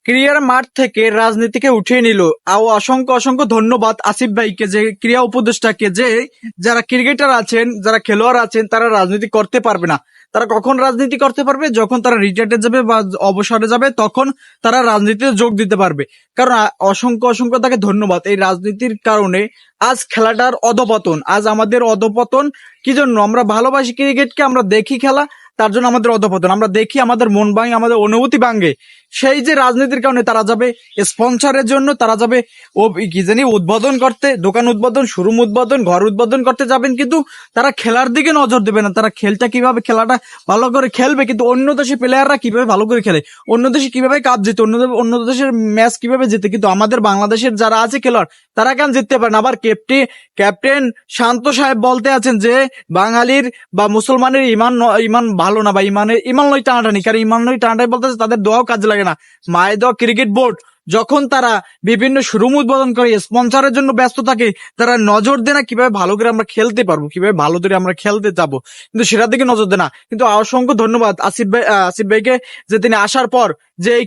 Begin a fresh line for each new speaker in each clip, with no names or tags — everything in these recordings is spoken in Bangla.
ক্রীড়ার মাঠ থেকে রাজনীতিকে উঠিয়ে নিল। অসংখ্য অসংখ্য ধন্যবাদ আসিফ ভাইকে, যে ক্রীড়া উপদেষ্টাকে, যে যারা ক্রিকেটার আছেন, যারা খেলোয়াড় আছেন, তারা রাজনীতি করতে পারবে না। তারা কখন রাজনীতি করতে পারবে? যখন তারা রিটায়ার্ডে যাবে বা অবসরে যাবে, তখন তারা রাজনীতিতে যোগ দিতে পারবে। কারণ অসংখ্য অসংখ্য তাকে ধন্যবাদ। এই রাজনীতির কারণে আজ খেলাটার অধপতন, আজ আমাদের অধপতন। কি জন্য? আমরা ভালোবাসি ক্রিকেটকে, আমরা দেখি খেলা, তার জন্য আমাদের অধপতন। আমরা দেখি, আমাদের মন ভাঙে, আমাদের অনুভূতি ভাঙে। সেই যে রাজনীতির কারণে তারা যাবে স্পন্সরের জন্য, তারা যাবে ও কি জানি উদ্বোধন করতে, দোকান উদ্বোধন, শোরুম উদ্বোধন, ঘর উদ্বোধন করতে যাবেন, কিন্তু তারা খেলার দিকে নজর দেবে না। তারা খেলটা কিভাবে, খেলাটা ভালো করে খেলবে, কিন্তু অন্য দেশের প্লেয়াররা কিভাবে ভালো করে খেলে, অন্য দেশে কিভাবে কাপ জিতে, অন্য দেশের ম্যাচ কিভাবে জিতে, কিন্তু আমাদের বাংলাদেশের যারা আছে খেলোয়াড়, তারা কেন জিততে পারে না? আবার ক্যাপ্টেন শান্ত সাহেব বলতে আছেন যে বাঙালির বা মুসলমানের ইমান ভালো না, বা ইমান নয় টানাটানি, কারণ ইমান নয় টানাটানি বলতেছে তাদের দোয়াও কাজে লাগে না। মায়ের দোয়া ক্রিকেট বোর্ড যখন তারা বিভিন্ন শোরুম উদ্বোধন করে স্পন্সরের জন্য ব্যস্ত থাকে, তারা নজর দেয় না কিভাবে ভালো করে আমরা খেলতে পারবো, কিভাবে ভালো করে আমরা খেলতে যাবো, কিন্তু সেটার দিকে নজর দেয় না। কিন্তু অসংখ্য ধন্যবাদ আসিফ ভাইকে, যে তিনি আসার পর যে এই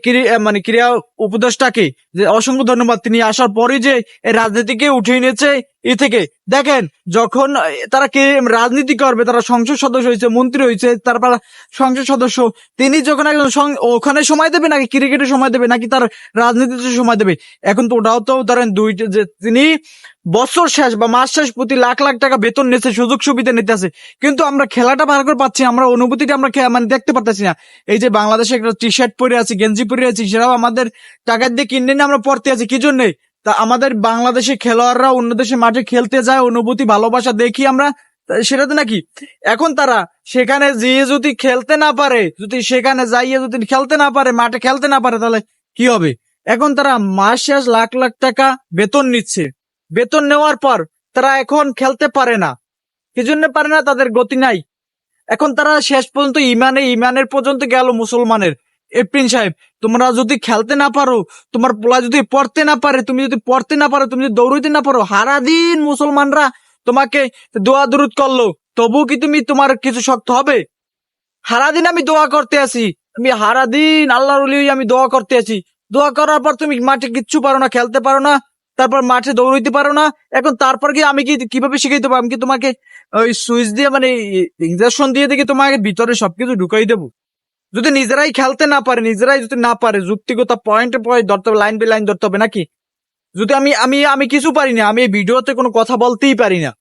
ক্রীড়া উপদেষ্টাকে, যে অসংখ্য ধন্যবাদ, তিনি আসার পরই যে এই রাজনীতিকে উঠিয়ে নিয়েছে থেকে। দেখেন, যখন তারা রাজনীতি করবে, তারা সংসদ সদস্য হয়েছে, মন্ত্রী হয়েছে, তারপর সংসদ সদস্য, তিনি যখন ওখানে সময় দেবে, নাকি ক্রিকেটে সময় দেবে, নাকি তার রাজনীতিতে সময় দেবে? এখন তো ওটাও তো ধরেন দুইটা, যে তিনি বছর শেষ বা মাস শেষ প্রতি লাখ লাখ টাকা বেতন নিচ্ছে, সুযোগ সুবিধা নিতে আছে, কিন্তু আমরা খেলাটা ভালো করে পাচ্ছি, আমরা অনুভূতিটা আমরা দেখতে পারতেছি না। এই যে বাংলাদেশে একটা টি শার্ট পরে আছি, গেঞ্জি পরে আছি, সেটাও আমাদের টাকা দিয়ে কিনে নিয়ে আমরা পড়তে আছি, কি জন্যে? তা আমাদের বাংলাদেশে খেলোয়াড়রা অন্য দেশে মাঠে খেলতে যায়, অনুভূতি ভালোবাসা দেখি আমরা, সেটাতে নাকি এখন তারা সেখানে যেয়ে যদি খেলতে না পারে, যদি সেখানে যাইয়ে যদি খেলতে না পারে, মাঠে খেলতে না পারে, তাহলে কি হবে? এখন তারা মাস শেষ লাখ লাখ টাকা বেতন নিচ্ছে, বেতন নেওয়ার পর তারা এখন খেলতে পারে না। কি জন্য পারে না? তাদের গতি নাই। এখন তারা শেষ পর্যন্ত ইমানের পর্যন্ত গেল মুসলমানের। এপ্রিন সাহেব, তোমরা যদি খেলতে না পারো, তোমার পোলা যদি পড়তে না পারে, তুমি যদি পড়তে না পারো, তুমি যদি দৌড়াইতে না পারো, সারাদিন মুসলমানরা তোমাকে দোয়া দুরুদ করলো, তবু কি তোমার কিছু শক্ত হবে? সারাদিন আমি দোয়া করতে আছি, আমি সারাদিন আল্লাহর ওলি আমি দোয়া করতে আছি, দোয়া করার পর তুমি মাঠে কিচ্ছু পারো না, খেলতে পারো না, তারপর মাঠে দৌড়াইতে পারো না। এখন তারপর কি আমি কি কিভাবে শিখাইতে পারবো? আমি কি তোমাকে ওই সুইচ দিয়ে ইঞ্জেকশন দিয়ে দেখে তোমাকে ভিতরে সবকিছু ঢুকাই দেবো? যদি নিজেরাই খেলতে না পারে, নিজেরাই যদি না পারে, যুক্তিগত পয়েন্টে পয়েন্ট ধরতে হবে, লাইন বাই লাইন ধরতে হবে নাকি? যদি আমি আমি আমি কিছু পারি না, আমি এই ভিডিওতে কোনো কথা বলতেই পারি না,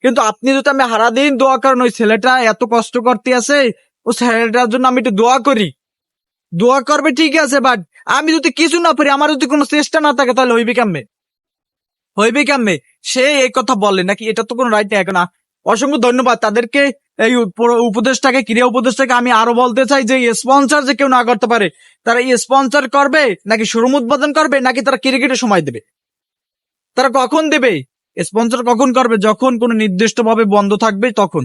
কিন্তু আপনি যদি, আমি সারাদিন দোয়া করেন, ওই ছেলেটা এত কষ্ট করতে আছে, ও ছেলেটার জন্য আমি একটু দোয়া করি, দোয়া করবে ঠিক আছে, বাট আমি যদি কিছু না পারি, আমার যদি কোনো চেষ্টা না থাকে, তাহলে হইবে কেমনে? হইবে কেমনে? সে এই কথা বললে নাকি? এটা তো কোনো রাইট নেই। এখন অসংখ্য ধন্যবাদ তাদেরকে, এই উপদেশটাকে, ক্রীড়া উপদেশটাকে আমি আরো বলতে চাই যে স্পন্সর যে কেউ না করতে পারে, তারা স্পন্সর করবে, নাকি শোরুম উদ্বোধন করবে, নাকি তারা ক্রিকেটে সময় দেবে? তারা কখন দেবে? স্পন্সর কখন করবে? যখন কোনো নির্দিষ্ট ভাবে বন্ধ থাকবে তখন।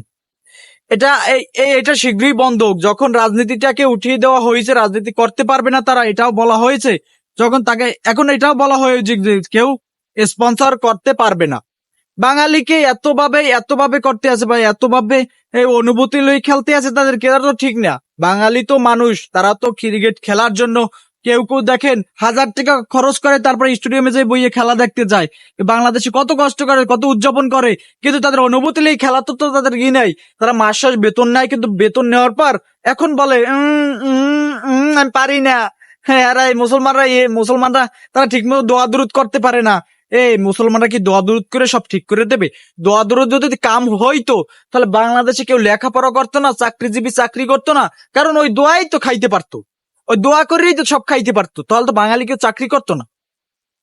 এটা শীঘ্রই বন্ধ হোক। যখন রাজনীতিটাকে উঠিয়ে দেওয়া হয়েছে, রাজনীতি করতে পারবে না তারা, এটাও বলা হয়েছে, যখন তাকে এখন এটাও বলা হয়েছে যে কেউ স্পন্সর করতে পারবে না। বাঙালিকে এতভাবে করতে আছে ভাই, এতভাবে অনুভূতি লই খেলতে আছে, তাদের খেলা তো ঠিক না। বাঙালি তো মানুষ, তারা তো ক্রিকেট খেলার জন্য কেউ কেউ দেখেন 1000 টাকা খরচ করে, তারপর স্টেডিয়ামে যে বইয়ে খেলা দেখতে যায়। বাংলাদেশে কত কষ্ট করে, কত উদযাপন করে, কিন্তু তাদের অনুভূতি লই খেলা তো তাদের ই নাই। তারা মাস শেষ বেতন নেয়, কিন্তু বেতন নেওয়ার পর এখন বলে আমি পারি না। হ্যাঁ, মুসলমানরা তারা ঠিকমতো দোয়া দুরুদ করতে পারে না। এই মুসলমানরা কি দোয়া দুরুদ করে সব ঠিক করে দেবে? দোয়া দুরুদ যদি কাম হইতো, তাহলে বাংলাদেশে কেউ লেখাপড়া করতো না, চাকরিজীবী চাকরি করতো না, কারণ ওই দোয়াই তো খাইতে পারতো, ওই দোয়া করেই তো সব খাইতে পারতো। তাহলে তো বাঙালি কেউ চাকরি করতো না,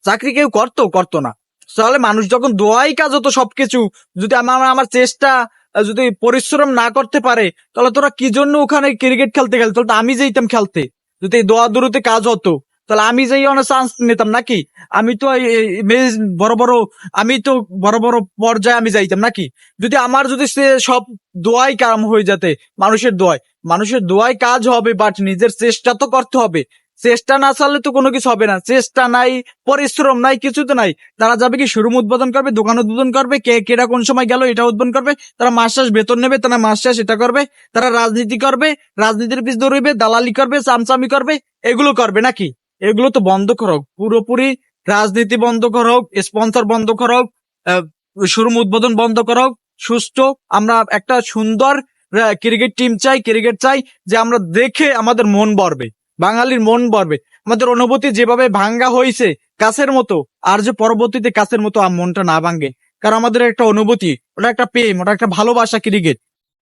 চাকরি কেউ করতো না। তাহলে মানুষ যখন দোয়াই কাজ হতো সবকিছু, যদি আমার চেষ্টা, যদি পরিশ্রম না করতে পারে, তাহলে তোরা কি জন্য ওখানে ক্রিকেট খেলতে গেল? তাহলে তো আমি যেতাম খেলতে, যদি দোয়া দুরুতে কাজ হতো, তাহলে আমি যেই অনেক চান্স নিতাম নাকি? আমি তো বড় বড় পর্যায়ে আমি যাইতাম নাকি? যদি আমার যদি সে সব দোয়াই কাম হয়ে যেতে, মানুষের দোয়াই কাজ হবে, বাট নিজের চেষ্টা তো করতে হবে। চেষ্টা না চাললে তো কোনো কিছু হবে না। চেষ্টা নাই, পরিশ্রম নাই, কিছু তো নাই। তারা যাবে কি শোরুম উদ্বোধন করবে, দোকান উদ্বোধন করবে, কেটা কোন সময় গেল এটা উদ্বোধন করবে, তারা মাস শেষ বেতন নেবে, তারা মাস শেষ এটা করবে, তারা রাজনীতি করবে, রাজনীতির পিছ দৌড়বে, দালালি করবে, চামচামি করবে, এগুলো করবে নাকি? এগুলো তো বন্ধ করা হোক, পুরোপুরি রাজনীতি বন্ধ করা হোক, স্পন্সর বন্ধ করা হোক, শোরুম উদ্বোধন বন্ধ করা হোক, সুষ্ঠু আমরা একটা সুন্দর ক্রিকেট টিম চাই, ক্রিকেট চাই যে আমরা দেখে আমাদের মন ভরবে, বাঙালির মন ভরবে, আমাদের অনুভূতি যেভাবে ভাঙ্গা হয়েছে কাছের মতো, আর যে পরবর্তীতে কাছের মতো মনটা না ভাঙ্গে, কারণ আমাদের একটা অনুভূতি, ওটা একটা প্রেম, ওটা একটা ভালোবাসা ক্রিকেট।